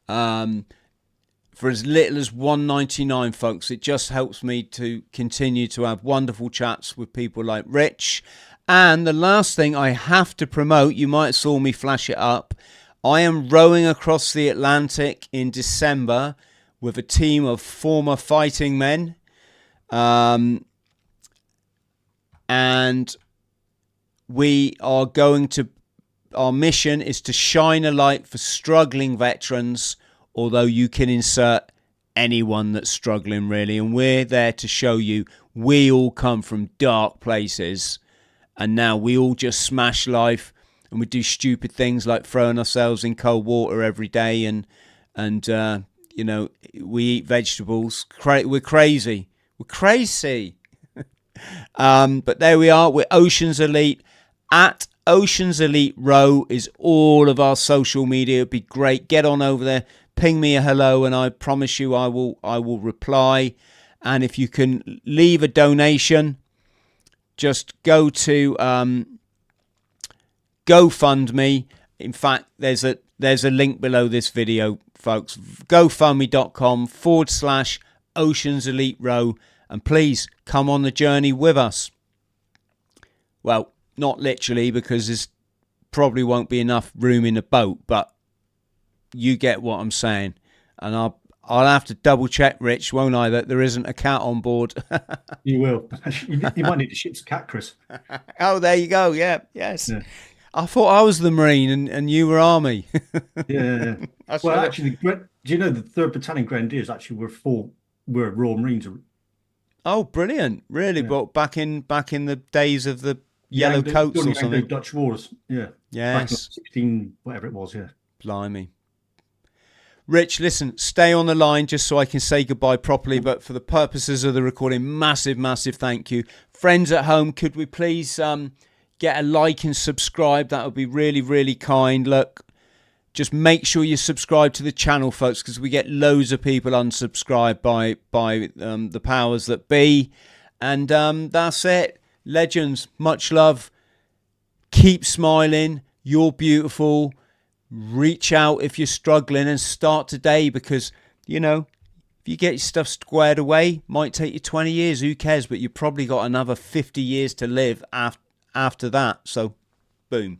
for as little as $1.99, folks, it just helps me to continue to have wonderful chats with people like Rich. And the last thing I have to promote, you might have saw me flash it up, I am rowing across the Atlantic in December with a team of former fighting men. And we are going to, our mission is to shine a light for struggling veterans, although you can insert anyone that's struggling, really. And we're there to show you we all come from dark places, and now we all just smash life, and we do stupid things like throwing ourselves in cold water every day, and you know, we eat vegetables. We're crazy. We're crazy. But there we are. We're Oceans Elite. At Oceans Elite Row is all of our social media. It'd be great. Get on over there. Ping me a hello, and I promise you I will reply. And if you can leave a donation, just go to GoFundMe. In fact, there's a link below this video, folks. GoFundMe.com/Oceans Elite Row. And please come on the journey with us. Well, not literally, because there's probably won't be enough room in the boat, but you get what I'm saying. And I'll have to double check, Rich, won't I, that there isn't a cat on board. You will. You might need a ship's cat, Chris. Oh, there you go. Yeah, yes. Yeah. I thought I was the Marine and you were Army. Yeah. Well, actually, do you know the 3rd Battalion Grenadiers actually were Royal Marines? Oh, brilliant! Really, yeah. But back in the days of the yellow coats or something. The Dutch Wars, yeah. Yes. Back in 16, whatever it was, yeah. Blimey. Rich, listen, stay on the line just so I can say goodbye properly. But for the purposes of the recording, massive, massive thank you. Friends at home, could we please get a like and subscribe? That would be really, really kind. Look. Just make sure you subscribe to the channel, folks, because we get loads of people unsubscribed by the powers that be. And that's it. Legends, much love. Keep smiling. You're beautiful. Reach out if you're struggling and start today, because, you know, if you get your stuff squared away, might take you 20 years. Who cares? But you've probably got another 50 years to live after that. So, boom.